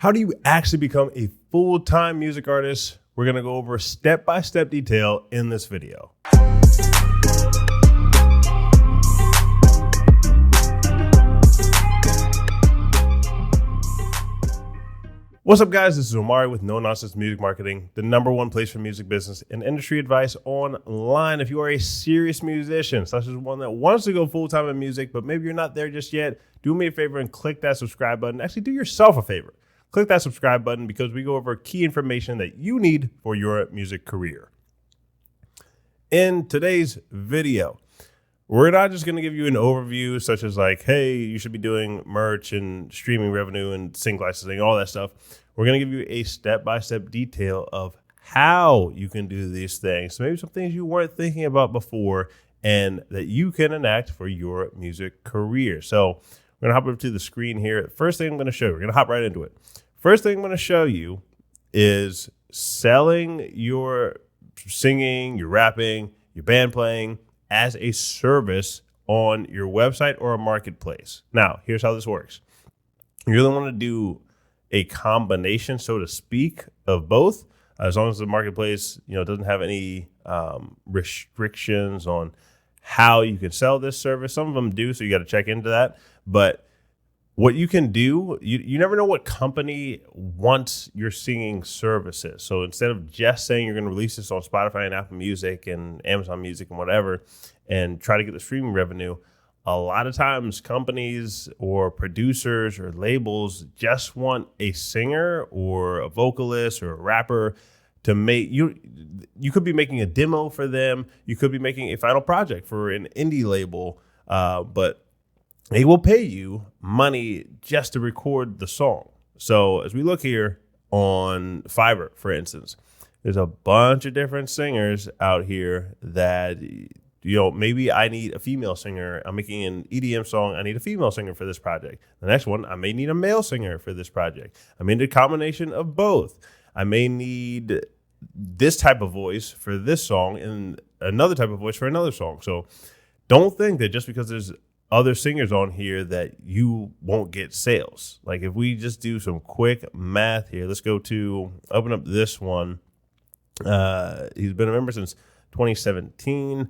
How do you actually become a full-time music artist? We're going to go over step-by-step detail in this video. What's up, guys? This is Omari with No Nonsense Music Marketing, the #1 place for music business and industry advice online. If you are a serious musician, such as one that wants to go full-time in music, but maybe you're not there just yet, do me a favor and click that subscribe button. Actually, do yourself a favor. Click that subscribe button because we go over key information that you need for your music career. In today's video, we're not just going to give you an overview such as like, hey, you should be doing merch and streaming revenue and sync licensing, all that stuff. We're going to give you a step-by-step detail of how you can do these things. So maybe some things you weren't thinking about before and that you can enact for your music career. So we're going to hop over to the screen here. First thing I'm going to show you, we're going to hop right into it. First thing I'm going to show you is selling your singing, your rapping, your band playing as a service on your website or a marketplace. Now, here's how this works. You really want to do a combination, so to speak, of both, as long as the marketplace, doesn't have any restrictions on how you can sell this service. Some of them do, so you got to check into that. But what you can do, you never know what company wants your singing services. So instead of just saying you're going to release this on Spotify and Apple Music and Amazon Music and whatever, and try to get the streaming revenue, a lot of times companies or producers or labels just want a singer or a vocalist or a rapper to make you could be making a demo for them. You could be making a final project for an indie label, but they will pay you money just to record the song. So as we look here on Fiverr, for instance, there's a bunch of different singers out here that, maybe I need a female singer. I'm making an EDM song. I need a female singer for this project. The next one, I may need a male singer for this project. I may need a combination of both. I may need this type of voice for this song and another type of voice for another song. So don't think that just because there's other singers on here that you won't get sales. Like if we just do some quick math here, let's go to open up this one. He's been a member since 2017.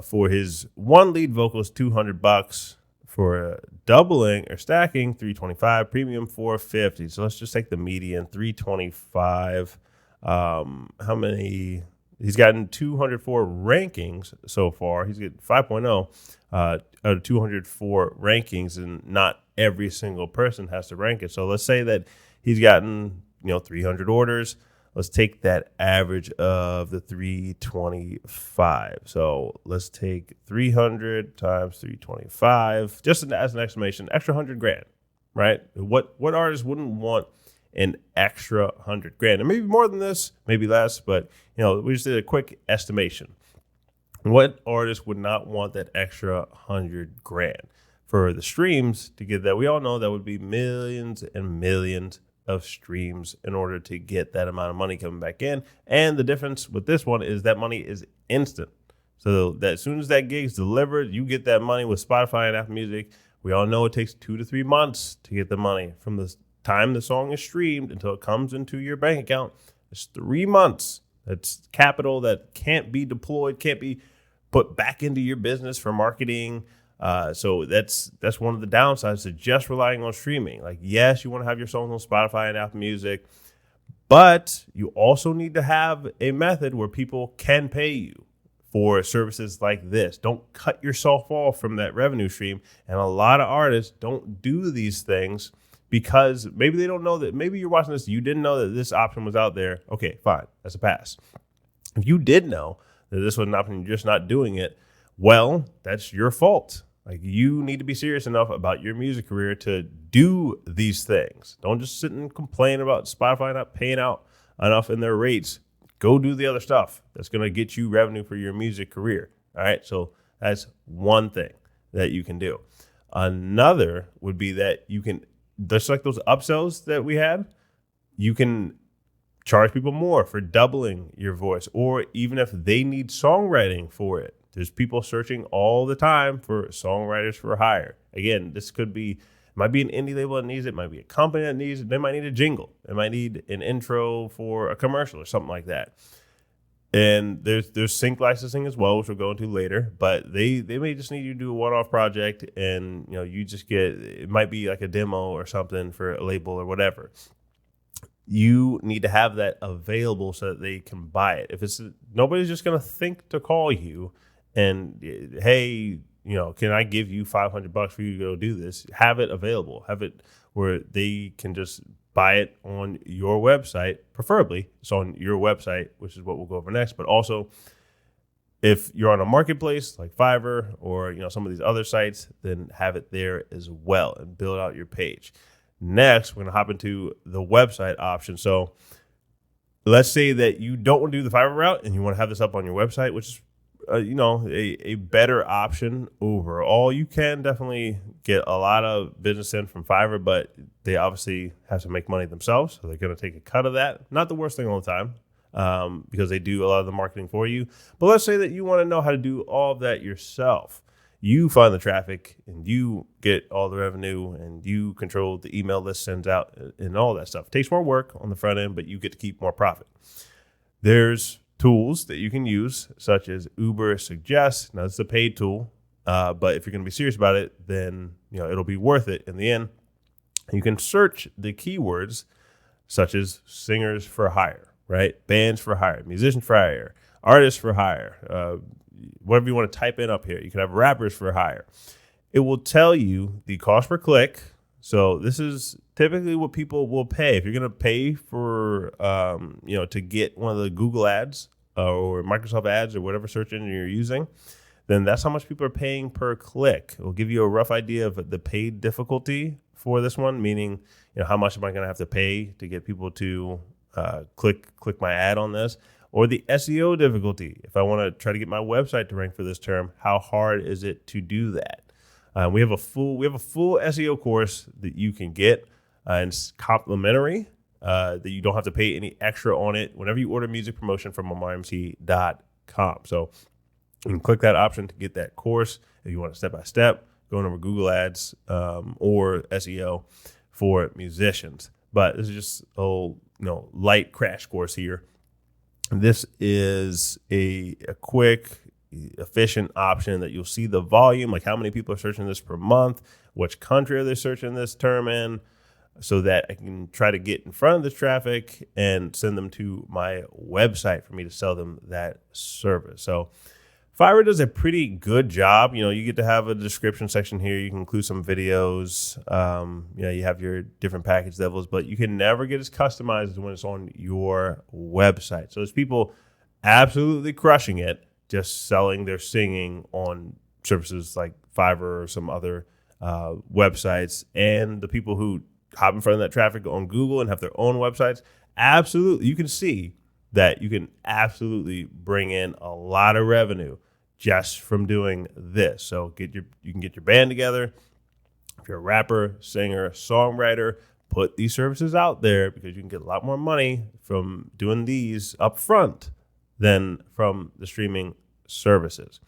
For his one lead vocal is $200. For doubling or stacking, $325. Premium, $450. So let's just take the median, $325. How many? He's gotten 204 rankings so far. He's got 5.0 out of 204 rankings, and not every single person has to rank it. So let's say that he's gotten 300 orders. Let's take that average of the 325. So let's take 300 times 325, just as an estimation, extra $100,000, right? What artist wouldn't want an extra $100,000? And maybe more than this, maybe less, but we just did a quick estimation. What artist would not want that extra $100,000 for the streams to get that? We all know that would be millions and millions of streams in order to get that amount of money coming back in. And the difference with this one is that money is instant. So that as soon as that gig's delivered, you get that money with Spotify and Apple Music. We all know it takes 2 to 3 months to get the money from the time the song is streamed until it comes into your bank account. It's 3 months. That's capital that can't be deployed, can't be put back into your business for marketing. So that's one of the downsides to just relying on streaming. Like, yes, you want to have your songs on Spotify and Apple Music, but you also need to have a method where people can pay you for services like this. Don't cut yourself off from that revenue stream. And a lot of artists don't do these things because maybe they don't know that. Maybe you're watching this, you didn't know that this option was out there. Okay, fine, that's a pass. If you did know that this was an option, you're just not doing it, well, that's your fault. Like, you need to be serious enough about your music career to do these things. Don't just sit and complain about Spotify not paying out enough in their rates. Go do the other stuff that's going to get you revenue for your music career. All right. So that's one thing that you can do. Another would be that you can, just like those upsells that we had, you can charge people more for doubling your voice, or even if they need songwriting for it. There's people searching all the time for songwriters for hire. Again, this could be might be an indie label that needs it. It might be a company that needs it. They might need a jingle. They might need an intro for a commercial or something like that. And there's sync licensing as well, which we'll go into later. But they may just need you to do a one-off project, and you just get, it might be like a demo or something for a label or whatever. You need to have that available so that they can buy it. If it's nobody's just going to think to call you and, hey, can I give you $500 for you to go do this? Have it available. Have it where they can just buy it on your website. Preferably it's on your website, which is what we'll go over next. But also, if you're on a marketplace like Fiverr or some of these other sites, then have it there as well and build out your page. Next, we're going to hop into the website option. So let's say that you don't want to do the Fiverr route and you want to have this up on your website, which is a better option overall. You can definitely get a lot of business in from Fiverr, but they obviously have to make money themselves, so they're going to take a cut of that. Not the worst thing all the time, because they do a lot of the marketing for you. But let's say that you want to know how to do all of that yourself. You find the traffic and you get all the revenue and you control the email list sends out and all that stuff. It takes more work on the front end, but you get to keep more profit. There's tools that you can use, such as Uber Suggest. Now, it's a paid tool, but if you're going to be serious about it, then it'll be worth it in the end. You can search the keywords such as singers for hire, right? Bands for hire, musicians for hire, artists for hire, whatever you want to type in up here. You can have rappers for hire. It will tell you the cost per click. So this is typically what people will pay. If you're going to pay for, to get one of the Google ads or Microsoft ads or whatever search engine you're using, then that's how much people are paying per click. It will give you a rough idea of the paid difficulty for this one, meaning, how much am I going to have to pay to get people to click my ad on this? Or the SEO difficulty. If I want to try to get my website to rank for this term, how hard is it to do that? We have a full SEO course that you can get, and it's complimentary. That you don't have to pay any extra on it whenever you order music promotion from OmariMC.com. So you can click that option to get that course if you want it step by step, going over Google Ads or SEO for musicians. But this is just a light crash course here. This is a quick, efficient option that you'll see the volume, like how many people are searching this per month, which country are they searching this term in, so that I can try to get in front of this traffic and send them to my website for me to sell them that service. So Fiverr does a pretty good job. You get to have a description section here. You can include some videos. You have your different package levels, but you can never get as customized as when it's on your website. So there's people absolutely crushing it, just selling their singing on services like Fiverr or some other websites. And the people who hop in front of that traffic on Google and have their own websites, absolutely, you can see that you can absolutely bring in a lot of revenue just from doing this. So you can get your band together. If you're a rapper, singer, songwriter, put these services out there, because you can get a lot more money from doing these up front than from the streaming services.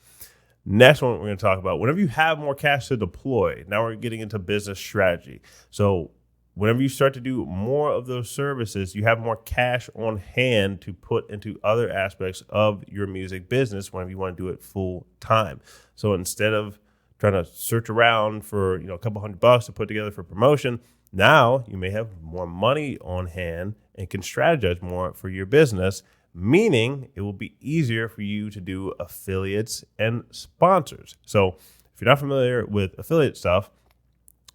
Next one we're going to talk about, whenever you have more cash to deploy, now we're getting into business strategy. So whenever you start to do more of those services, you have more cash on hand to put into other aspects of your music business whenever you want to do it full time. So instead of trying to search around for a couple $100 to put together for promotion, now you may have more money on hand and can strategize more for your business, meaning it will be easier for you to do affiliates and sponsors. So if you're not familiar with affiliate stuff,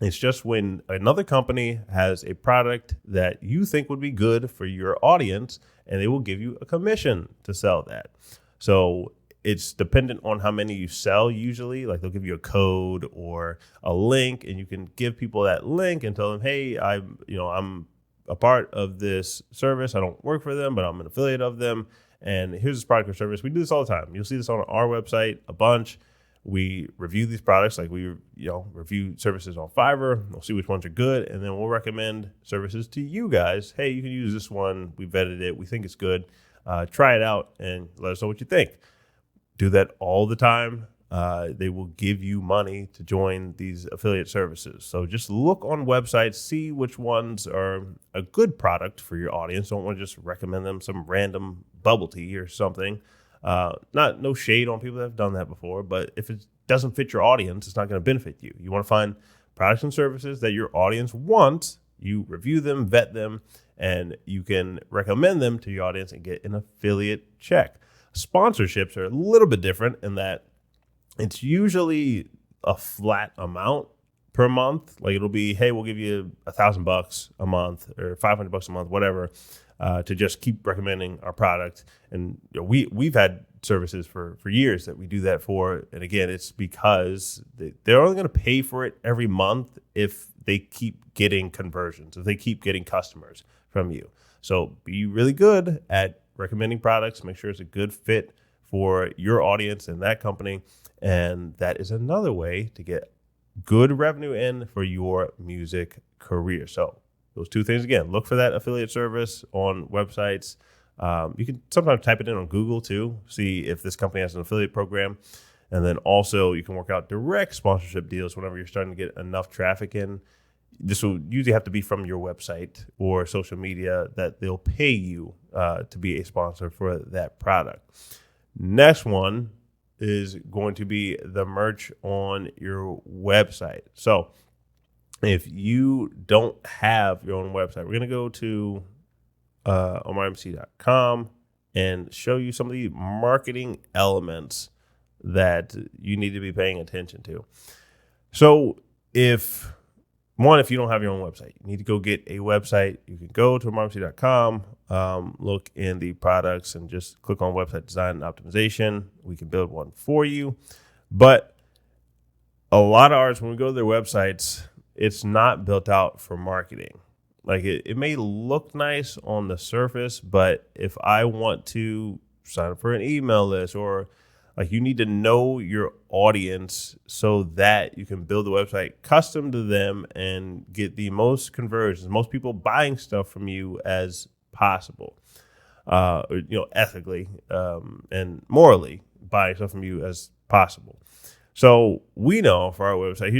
it's just when another company has a product that you think would be good for your audience, and they will give you a commission to sell that. So it's dependent on how many you sell usually. Like they'll give you a code or a link, and you can give people that link and tell them, hey, I'm a part of this service. I don't work for them, but I'm an affiliate of them. And here's this product or service. We do this all the time. You'll see this on our website a bunch. We review these products, like we review services on Fiverr. We'll see which ones are good, and then we'll recommend services to you guys. Hey, you can use this one. We vetted it. We think it's good. Try it out and let us know what you think. Do that all the time. they will give you money to join these affiliate services. So just look on websites, see which ones are a good product for your audience. Don't want to just recommend them some random bubble tea or something. No shade on people that have done that before, but if it doesn't fit your audience, it's not going to benefit you. You want to find products and services that your audience wants. You review them, vet them, and you can recommend them to your audience and get an affiliate check. Sponsorships are a little bit different in that it's usually a flat amount per month. Like it'll be, hey, we'll give you $1,000 a month or $500 a month, whatever, to just keep recommending our product. And we've had services for years that we do that for. And again, it's because they're only going to pay for it every month if they keep getting conversions, if they keep getting customers from you. So be really good at recommending products. Make sure it's a good fit for your audience and that company. And that is another way to get good revenue in for your music career. So those two things, again, look for that affiliate service on websites. You can sometimes type it in on Google too, see if this company has an affiliate program. And then also you can work out direct sponsorship deals whenever you're starting to get enough traffic in. This will usually have to be from your website or social media that they'll pay you to be a sponsor for that product. Next one is going to be the merch on your website. So if you don't have your own website, we're going to go to omarimc.com and show you some of the marketing elements that you need to be paying attention to. So if you don't have your own website, you need to go get a website. You can go to omarimc.com, look in the products and just click on website design and optimization. We can build one for you. But a lot of artists, when we go to their websites, it's not built out for marketing. Like it may look nice on the surface, but if I want to sign up for an email list, or like you need to know your audience so that you can build the website custom to them and get the most conversions, most people buying stuff from you as possible, ethically and morally buying stuff from you as possible. So we know for our website,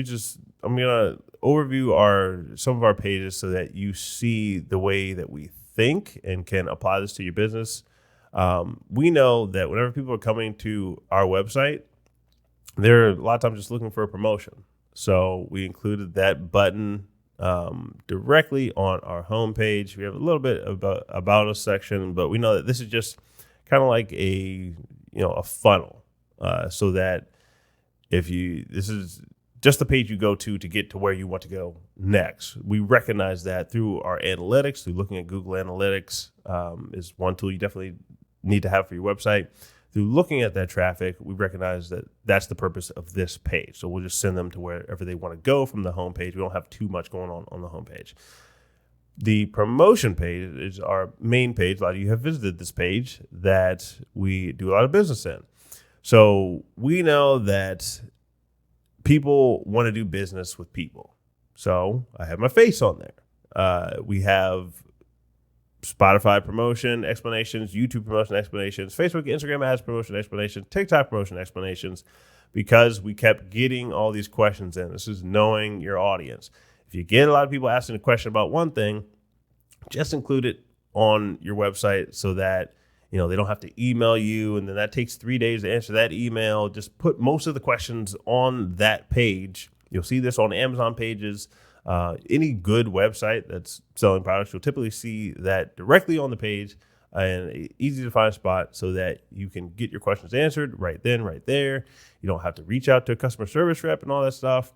I'm going to overview some of our pages so that you see the way that we think and can apply this to your business. We know that whenever people are coming to our website, they're a lot of times just looking for a promotion. So we included that button directly on our homepage. We have a little bit about us section, but we know that this is just kind of like a funnel, so that this is just the page you go to get to where you want to go next. We recognize that through our analytics, through looking at Google Analytics is one tool you definitely need to have for your website. Through looking at that traffic, we recognize that that's the purpose of this page. So we'll just send them to wherever they want to go from the homepage. We don't have too much going on the homepage. The promotion page is our main page. A lot of you have visited this page that we do a lot of business in. So we know that people want to do business with people. So I have my face on there. We have Spotify promotion explanations, YouTube promotion explanations, Facebook, Instagram ads promotion explanations, TikTok promotion explanations, because we kept getting all these questions in. This is knowing your audience. If you get a lot of people asking a question about one thing, just include it on your website so that they don't have to email you, and then that takes 3 days to answer that email. Just put most of the questions on that page. You'll see this on Amazon pages. Any good website that's selling products, you'll typically see that directly on the page, and an easy to find spot so that you can get your questions answered right then, right there. You don't have to reach out to a customer service rep and all that stuff.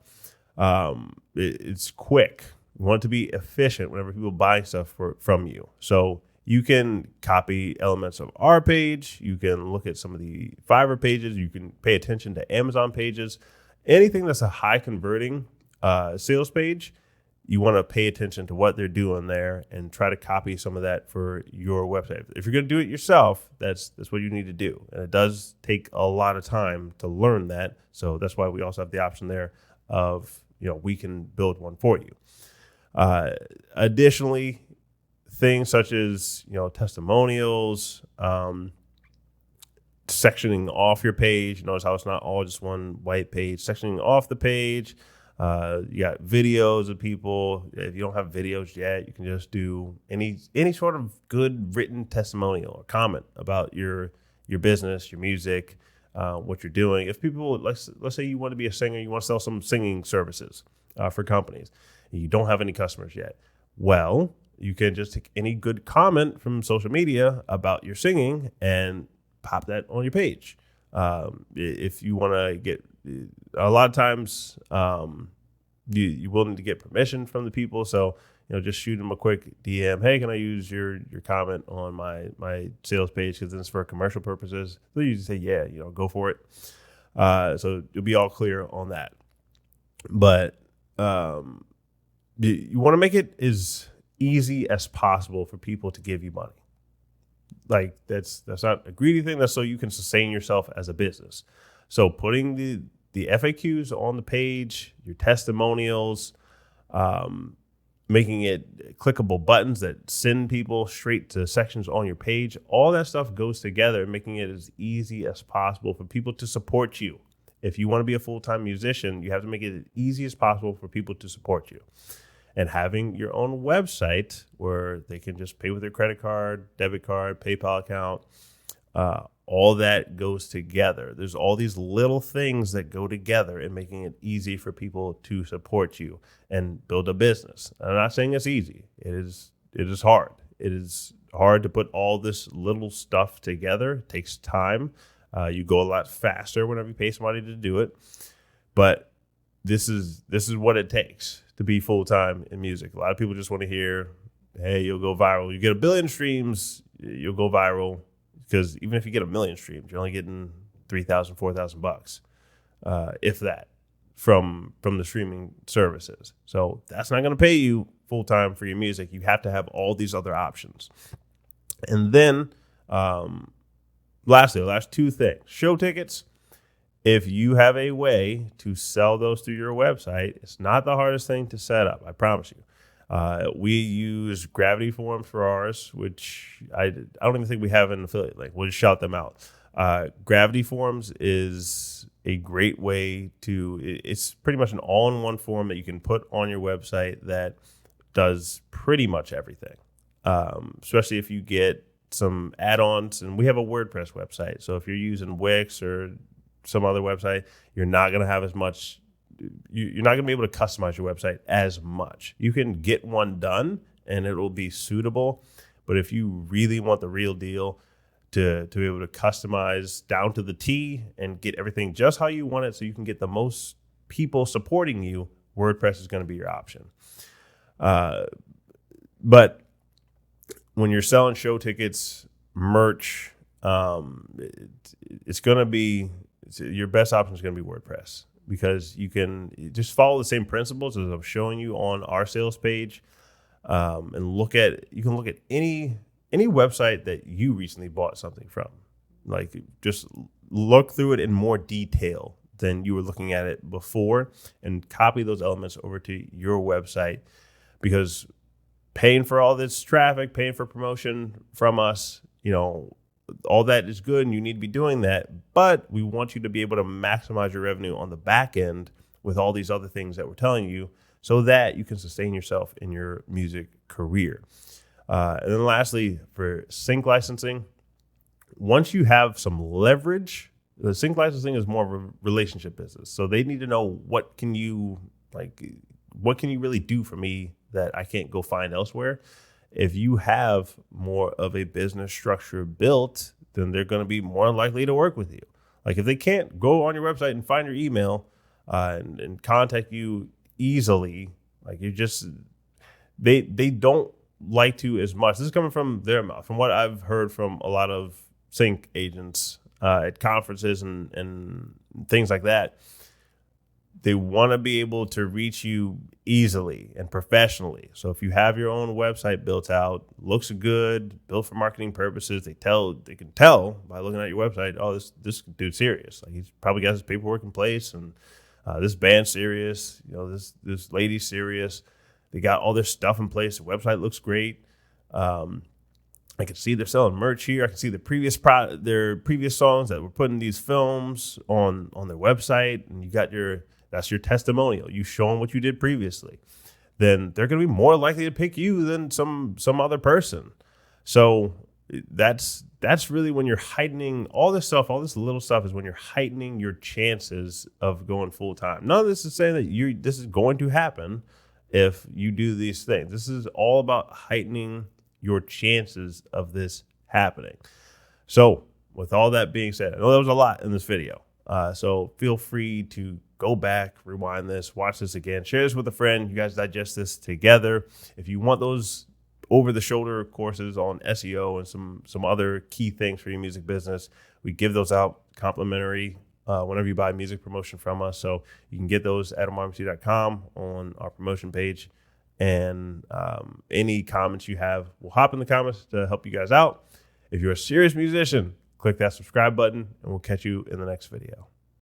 It's quick. You want it to be efficient whenever people buy stuff from you. So you can copy elements of our page. You can look at some of the Fiverr pages. You can pay attention to Amazon pages. Anything that's a high converting sales page, you want to pay attention to what they're doing there and try to copy some of that for your website. If you're going to do it yourself, that's what you need to do. And it does take a lot of time to learn that. So that's why we also have the option there of, we can build one for you. Additionally, things such as, testimonials, sectioning off your page. Notice how it's not all just one white page. Sectioning off the page. You got videos of people. If you don't have videos yet, you can just do any sort of good written testimonial or comment about your business, your music, what you're doing. If people, let's say you want to be a singer, you want to sell some singing services for companies, and you don't have any customers yet. Well, you can just take any good comment from social media about your singing and pop that on your page. If you want to get, a lot of times you will need to get permission from the people. So, just shoot them a quick DM. Hey, can I use your comment on my sales page? Because it's for commercial purposes. They'll usually say, yeah, go for it. So you'll be all clear on that. But you want to make it as easy as possible for people to give you money. Like that's not a greedy thing. That's so you can sustain yourself as a business. So putting the FAQs on the page, your testimonials, making it clickable buttons that send people straight to sections on your page, all that stuff goes together, making it as easy as possible for people to support you. If you want to be a full-time musician, you have to make it as easy as possible for people to support you. And having your own website where they can just pay with their credit card, debit card, PayPal account, all that goes together. There's all these little things that go together in making it easy for people to support you and build a business. I'm not saying it's easy. It is hard. It is hard to put all this little stuff together. It takes time. You go a lot faster whenever you pay somebody to do it. But this is what it takes to be full-time in music. A lot of people just want to hear, hey, you'll go viral. You get 1 billion streams, you'll go viral. Because even if you get 1 million streams, you're only getting $3,000, $4,000, if that, from the streaming services. So that's not going to pay you full-time for your music. You have to have all these other options. And then, lastly, the last two things. Show tickets. If you have a way to sell those through your website, it's not the hardest thing to set up, I promise you. We use Gravity Forms for ours, which I don't even think we have an affiliate link. We'll just shout them out. Gravity Forms is a great way it's pretty much an all-in-one form that you can put on your website that does pretty much everything, especially if you get some add-ons. And we have a WordPress website. So if you're using Wix or some other website, you're not going to have as much. You're not going to be able to customize your website as much. You can get one done and it will be suitable. But if you really want the real deal to be able to customize down to the T and get everything just how you want it so you can get the most people supporting you, WordPress is going to be your option. But when you're selling show tickets, merch, it's going to be your best option is going to be WordPress. Because you can just follow the same principles as I'm showing you on our sales page, and you can look at any website that you recently bought something from. Like just look through it in more detail than you were looking at it before, and copy those elements over to your website. Because paying for all this traffic, paying for promotion from us, all that is good and you need to be doing that, but we want you to be able to maximize your revenue on the back end with all these other things that we're telling you so that you can sustain yourself in your music career. And then lastly, for sync licensing, once you have some leverage, the sync licensing is more of a relationship business. So they need to know what can you really do for me that I can't go find elsewhere. If you have more of a business structure built, then they're going to be more likely to work with you. Like if they can't go on your website and find your email and contact you easily, like they don't like to as much. This is coming from their mouth, from what I've heard from a lot of sync agents at conferences and things like that. They want to be able to reach you easily and professionally. So if you have your own website built out, looks good, built for marketing purposes, they can tell by looking at your website, oh, this dude's serious. Like he's probably got his paperwork in place, and this band's serious. This lady's serious. They got all their stuff in place. The website looks great. I can see they're selling merch here. I can see their previous songs that were put in these films on their website, and that's your testimonial. You show them what you did previously. Then they're going to be more likely to pick you than some other person. So that's really when you're heightening all this stuff. All this little stuff is when you're heightening your chances of going full time. None of this is saying that this is going to happen if you do these things. This is all about heightening your chances of this happening. So with all that being said, I know there was a lot in this video. So feel free to go back, rewind this, watch this again, share this with a friend. You guys digest this together. If you want those over-the-shoulder courses on SEO and some other key things for your music business, we give those out complimentary whenever you buy music promotion from us. So you can get those at omarimc.com on our promotion page. And any comments you have, we'll hop in the comments to help you guys out. If you're a serious musician, click that subscribe button, and we'll catch you in the next video.